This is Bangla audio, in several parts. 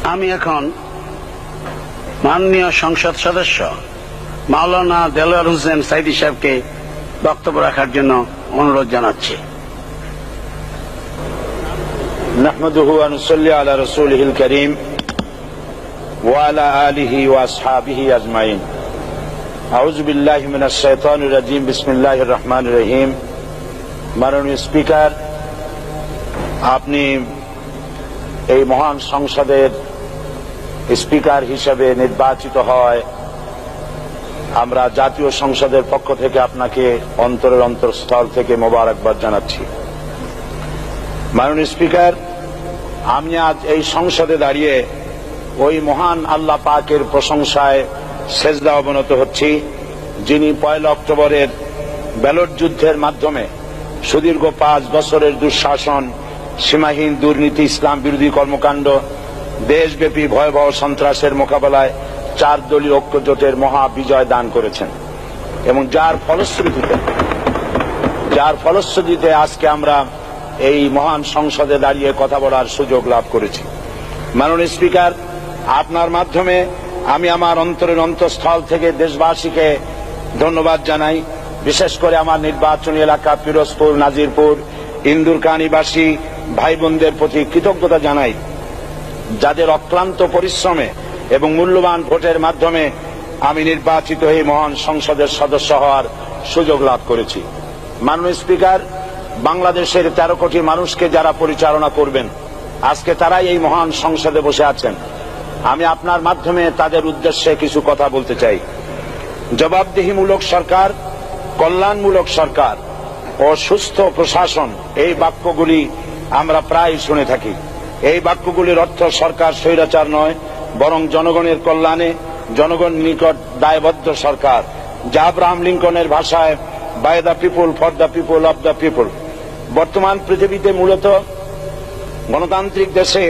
আমি এখন মাননীয় সংসদ সদস্য মাওলানা দেলোয়ার হোসেন সাইদী সাহেবকে বক্তব্য রাখার জন্য অনুরোধ জানাচ্ছি। নাহমাদুহু ওয়া নুসাল্লি আলা রাসূলিহিল কারীম ওয়া আলা আলিহি ওয়া আসহাবিহি আজমাইন। আউযু বিল্লাহি মিনাশ শাইতানির রাজীম। বিসমিল্লাহির রহমানির রহিম। মাননীয় স্পিকার, আপনি এই মহান সংসদের স্পিকার হিসেবে নির্বাচিত হয় আমরা জাতীয় সংসদের পক্ষ থেকে আপনাকে অন্তরের অন্তঃস্থল থেকে মোবারকবাদ জানাচ্ছি। মাননীয় স্পিকার, আমি আজ এই সংসদে দাঁড়িয়ে ওই মহান আল্লাহ পাকের প্রশংসায় সেজদা অবনত হচ্ছি, যিনি 1 অক্টোবরের ব্যালট যুদ্ধের মাধ্যমে সুদীর্ঘ 5 বছরের দুঃশাসন, সীমাহীন দুর্নীতি, ইসলাম বিরোধী কর্মকাণ্ড, দেশব্যাপী ভয়াবহ সন্ত্রাসের মোকাবেলায় 4 দলীয় ঐক্য জোটের মহা বিজয় দান করেছেন এবং যার ফলশ্রুতিতে আজকে আমরা এই মহান সংসদে দাঁড়িয়ে কথা বলার সুযোগ লাভ করেছি। মাননীয় স্পিকার, আপনার মাধ্যমে আমি আমার অন্তরের অন্তঃস্থল থেকে দেশবাসীকে ধন্যবাদ জানাই। বিশেষ করে আমার নির্বাচনী এলাকা পিরোজপুর, নাজিরপুর, ইন্দুরকানীবাসী ভাই বোনদের প্রতি কৃতজ্ঞতা জানাই, যাদের অক্লান্ত পরিশ্রমে এবং মূল্যবান ভোটের মাধ্যমে আমি নির্বাচিত হয়ে মহান সংসদের সদস্য হওয়ার সুযোগ লাভ করেছি। মাননীয় স্পিকার, বাংলাদেশের 13 কোটি মানুষকে যারা পরিচালনা করবেন আজকে তারাই এই মহান সংসদে বসে আছেন। আমি আপনার মাধ্যমে তাদের উদ্দেশ্যে কিছু কথা বলতে চাই। জবাবদিহিমূলক সরকার, কল্যাণমূলক সরকার ও সুস্থ প্রশাসন, এই বাক্যগুলি আমরা প্রায় শুনে থাকি। এই বাক্যগুলির অর্থ সরকার স্বৈরাচার নয়, বরং জনগণের কল্যাণে জনগণ নিকট দায়বদ্ধ সরকার, যা আব্রাহাম লিঙ্কনের ভাষায় by the people, for the people, of the people. বর্তমান পৃথিবীতে মূলত গণতান্ত্রিক দেশে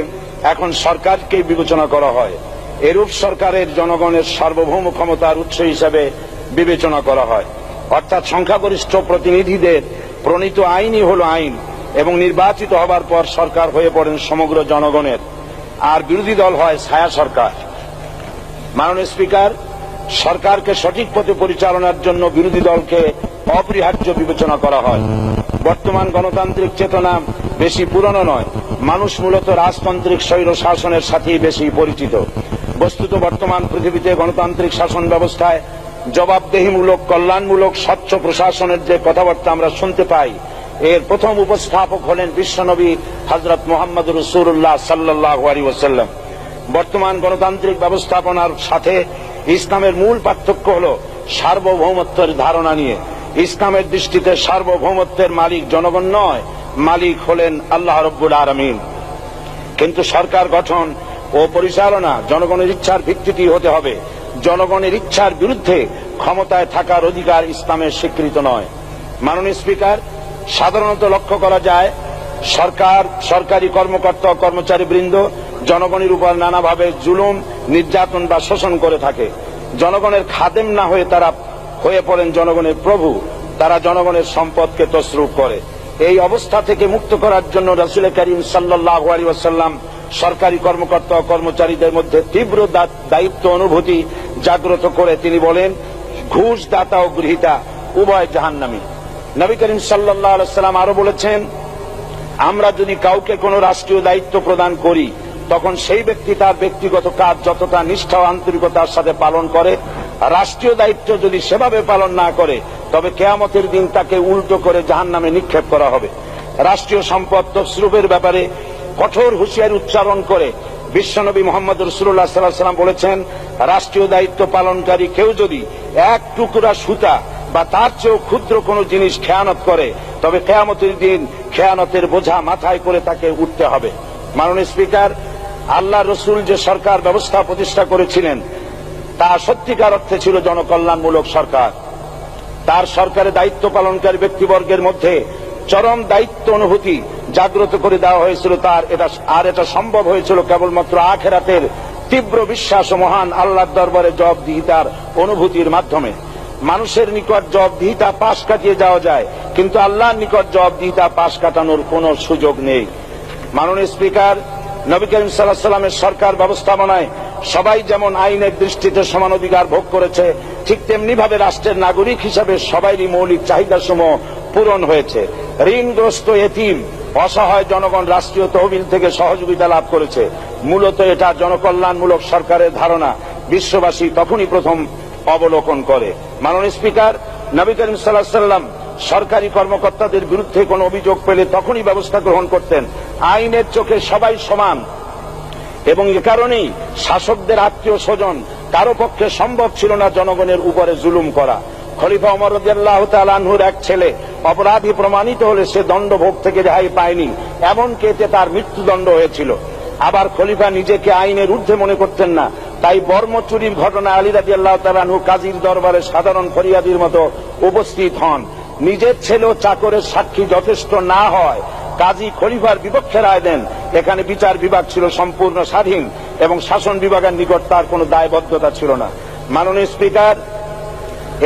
এখন সরকারকে বিবেচনা করা হয়। এরূপ সরকারের জনগণের সার্বভৌম ক্ষমতার উৎস হিসেবে বিবেচনা করা হয়, অর্থাৎ সংখ্যাগরিষ্ঠ প্রতিনিধিদের প্রণীত আইনই হল আইন এবং নির্বাচিত হবার পর সরকার হয়ে পড়েন সমগ্র জনগণের, আর বিরোধী দল হয় ছায়া সরকার। মাননীয় স্পিকার, সরকারকে সঠিক পথে পরিচালনার জন্য বিরোধী দলকে অপরিহার্য বিবেচনা করা হয়। বর্তমান গণতান্ত্রিক চেতনা বেশি পুরনো নয়, মানুষ মূলত রাজতান্ত্রিক স্বৈর শাসনের সাথেই বেশি পরিচিত। বস্তুত বর্তমান পৃথিবীতে গণতান্ত্রিক শাসন ব্যবস্থায় জবাবদিহিমূলক, কল্যাণমূলক, স্বচ্ছ প্রশাসনের যে কথাবার্তা আমরা শুনতে পাই, এর প্রথম উপস্থাপক হলেন বিশ্বনবী হযরত মুহাম্মদ রাসূলুল্লাহ সাল্লাল্লাহু আলাইহি ওয়াসাল্লাম। বর্তমান গণতান্ত্রিক ব্যবস্থাপনার সাথে ইসলামের মূল পার্থক্য হল সার্বভৌমত্বের ধারণা নিয়ে। ইসলামের দৃষ্টিতে সার্বভৌমত্বের মালিক জনগণ নয়, মালিক হলেন আল্লাহ রাব্বুল আলামিন। কিন্তু সরকার গঠন ও পরিচালনা জনগণের ইচ্ছার ভিত্তিতে হতে হবে। জনগণের ইচ্ছার বিরুদ্ধে ক্ষমতায় থাকার অধিকার ইসলামের স্বীকৃত নয়। মাননীয় স্পিকার, সাধারণত লক্ষ্য করা যায় সরকার, সরকারি কর্মকর্তা ও কর্মচারীবৃন্দ জনগণের উপর নানাভাবে জুলুম, নির্যাতন বা শোষণ করে থাকে। জনগণের খাদেম না হয়ে তারা হয়ে পড়েন জনগণের প্রভু। তারা জনগণের সম্পদকে তসরুপ করে। এই অবস্থা থেকে মুক্ত করার জন্য রাসূল করিম সাল্লাল্লাহু আলাইহি ওয়াসাল্লাম সরকারি কর্মকর্তা ও কর্মচারীদের মধ্যে তীব্র দায়িত্ব অনুভূতি জাগ্রত করে তিনি বলেন, ঘুষ দাতা ও গৃহীতা উভয় জাহান্নামী। নবী করিম সাল্লাল্লাহু আলাইহি ওয়াসাল্লাম আরো বলেছেন, আমরা যদি কাউকে কোনো রাষ্ট্রীয় দায়িত্ব প্রদান করি তখন সেই ব্যক্তি তার ব্যক্তিগত কাজ যতটা নিষ্ঠা ও আন্তরিকতার সাথে পালন করে, রাষ্ট্রীয় দায়িত্ব যদি সেভাবে পালন না করে তবে কিয়ামতের দিন তাকে উল্টো করে জাহান্নামে নিক্ষেপ করা হবে। রাষ্ট্রীয় সম্পদ তসরুপের ব্যাপারে কঠোর হুঁশিয়ারি উচ্চারণ করে বিশ্বনবী মুহাম্মদ রাসূলুল্লাহ সাল্লাল্লাহু আলাইহি ওয়াসাল্লাম বলেছেন, রাষ্ট্রীয় দায়িত্ব পালনকারী কেউ যদি 1 টুকরা সুতা বা তার চেয়েও ক্ষুদ্র কোনো জিনিস খেয়ানত করে তবে কিয়ামতের দিন খেয়ানতের বোঝা মাথায় করে তাকে উঠতে হবে। মাননীয় স্পিকার, আল্লাহ রসুল যে সরকার ব্যবস্থা প্রতিষ্ঠা করেছিলেন তা সত্যিকার অর্থে ছিল জনকল্যাণমূলক সরকার। তার সরকারে দায়িত্ব পালনকারী ব্যক্তিবর্গের মধ্যে চরম দায়িত্ব অনুভূতি জাগ্রত করে দেওয়া হয়েছিল। এটা সম্ভব হয়েছিল কেবলমাত্র আখিরাতের তীব্র বিশ্বাস ও মহান আল্লাহর দরবারে জবাবদিহিতার অনুভূতির মাধ্যমে। মানুষের নিকট জবাবদিহিতা পাশ কাটিয়ে যাওয়া যায়, কিন্তু আল্লাহর নিকট জবাবদিহিতা পাশ কাটানোর কোনো সুযোগ নেই। মাননীয় স্পিকার, নবী করিম সাল্লাল্লাহু আলাইহি সাল্লামের সরকার ব্যবস্থাপনায় সবাই যেমন আইনের দৃষ্টিতে সমান অধিকার ভোগ করেছে, ঠিক তেমনি ভাবে রাষ্ট্রের নাগরিক হিসাবে সবারই মৌলিক চাহিদাসমূহ পূরণ হয়েছে। ঋণগ্রস্ত এতিম অসহায় জনগণ রাষ্ট্রীয় তহবিল থেকে সহযোগিতা লাভ করেছে। মূলত এটা জনকল্যাণমূলক সরকারের ধারণা বিশ্ববাসী তখনই প্রথম অবলোকন করে। মাননীয় স্পিকার, নবী করিম সাল্লাল্লাহু আলাইহি সাল্লাম সরকারি কর্মকর্তাদের বিরুদ্ধে কোনো অভিযোগ পেলে তখনই ব্যবস্থা গ্রহণ করতেন। আইনের চোখে সবাই সমান এবং এ কারণেই শাসকদের আত্মীয় স্বজন কারো পক্ষে সম্ভব ছিল না জনগণের উপরে জুলুম করা। খলিফা ওমর রাদিয়াল্লাহু তাআলা আনহুর এক ছেলে অপরাধী প্রমাণিত হলে সে দণ্ডভোগ থেকে রেহাই পায়নি, এমনকি এতে তার মৃত্যুদণ্ড হয়েছিল। আবার খলিফা নিজেকে আইনের ঊর্ধ্বে মনে করতেন না, তাই বর্ম চুরির ঘটনা আলী রাদিয়াল্লাহু তাআলা আনহু কাজীর দরবারে সাধারণ ফরিয়াদির মতো উপস্থিত হন। নিজের ছেলে ও চাকরের সাক্ষী যথেষ্ট না হয় কাজী খলিফার বিপক্ষে রায় দেন। এখানে বিচার বিভাগ ছিল সম্পূর্ণ স্বাধীন এবং শাসন বিভাগের নিকট তার কোনো দায়বদ্ধতা ছিল না। মাননীয় স্পিকার,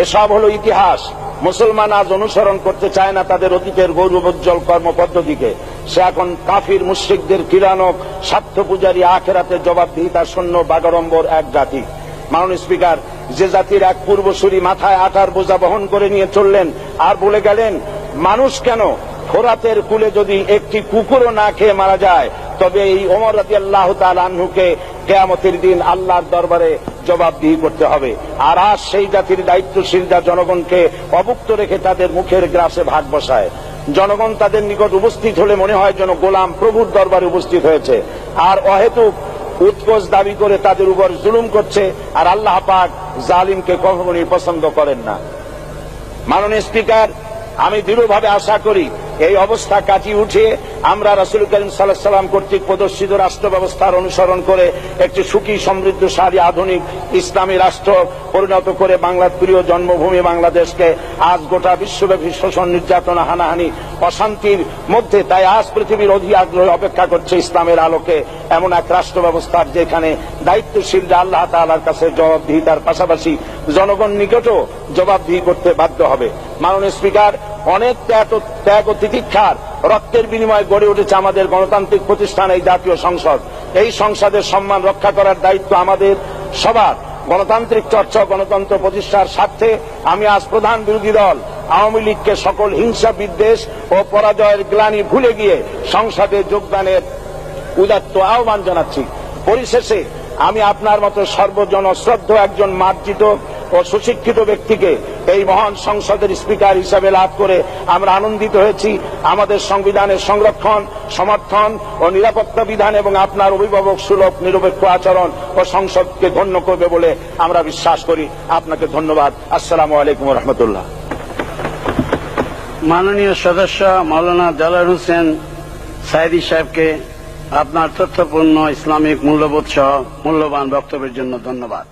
এসব হলো ইতিহাস। মুসলমান আজ অনুসরণ করতে চায় না তাদের অতীতের গৌরবোজ্জ্বল কর্মপদ্ধতিকে। সে এখন কাফির মুশরিকদের কিরানক স্বার্থ পূজারী আখেরাতে জবাবদিহিতা শূন্য বাগাড়ম্বর এক জাতি। মাননীয় স্পিকার, যে জাতির এক পূর্বসূরি মাথায় আটার বোঝা বহন করে নিয়ে চললেন আর বলে গেলেন, মানুষ কেন, ফোরাতের কূলে যদি একটি কুকুরও না খেয়ে মারা যায় তবে এই ওমর রাদিয়াল্লাহু তাআলা আনহুকে কিয়ামতের দিন আল্লাহর দরবারে জবাবদিহি করতে হবে। আর আজ সেই জাতির দায়িত্বশীলরা জনগণকে অভুক্ত রেখে তাদের মুখের গ্রাসে ভাগ বসায়। জনগণ তাদের নিকট উপস্থিত হলে মনে হয় যেন গোলাম প্রভুর দরবারে উপস্থিত হয়েছে, আর অহেতুক উৎকোচ দাবি করে তাদের উপর জুলুম করছে। আর আল্লাহ পাক জালিমকে কখনোই পছন্দ করেন না। মাননীয় স্পিকার, আমি দৃঢ়ভাবে আশা করি এই অবস্থা কাটিয়ে উঠিয়ে আমরা রাসূল করিম সাল্লাল্লাহু আলাইহি সাল্লাম কর্তৃক প্রদর্শিত রাষ্ট্র ব্যবস্থার অনুসরণ করে একটি সুখী সমৃদ্ধশালী আধুনিক ইসলামী রাষ্ট্র পরিণত করে বাংলার প্রিয় জন্মভূমি বাংলাদেশকে আজ গোটা বিশ্বব্যাপী শোষণ, নির্যাতন, হানাহানি, অশান্তির মধ্যে, তাই আজ পৃথিবীর অধীর আগ্রহে অপেক্ষা করছে ইসলামের আলোকে এমন এক রাষ্ট্র ব্যবস্থার যেখানে দায়িত্বশীলরা আল্লাহ তাআলার কাছে জবাবদিহিতার পাশাপাশি জনগণ নিকটও জবাবদিহি করতে বাধ্য হবে। মাননীয় স্পিকার, অনেক ত্যাগ ও তিতিক্ষার রক্তের বিনিময়ে গড়ে উঠেছে আমাদের গণতান্ত্রিক প্রতিষ্ঠান এই জাতীয় সংসদ। এই সংসদের সম্মান রক্ষা করার দায়িত্ব আমাদের সবার। গণতান্ত্রিক চর্চা, গণতন্ত্র প্রতিষ্ঠার স্বার্থে আমি আজ প্রধান বিরোধী দল আওয়ামী লীগকে সকল হিংসা, বিদ্বেষ ও পরাজয়ের গ্লানি ভুলে গিয়ে সংসদে যোগদানের উদাত্ত আহ্বান জানাচ্ছি। পরিশেষে আমি আপনার মতো সর্বজনশ্রদ্ধ একজন মার্জিত ও সুশিক্ষিত ব্যক্তিকে এই মহান সংসদের স্পিকার হিসাবে লাভ করে আমরা আনন্দিত হয়েছি। আমাদের সংবিধানের সংরক্ষণ, সমর্থন ও নিরাপত্তা বিধান এবং আপনার অভিভাবক সুলভ নিরপেক্ষ আচরণ ও সংসদকে ধন্য করবে বলে আমরা বিশ্বাস করি। আপনাকে ধন্যবাদ। আসসালামু আলাইকুম ওয়া রাহমাতুল্লাহ। মাননীয় সদস্য মাওলানা দেলোয়ার হোসেন সাঈদী সাহেবকে আপনার তথ্যপূর্ণ ইসলামিক মূল্যবোধ সহ মূল্যবান বক্তব্যের জন্য ধন্যবাদ।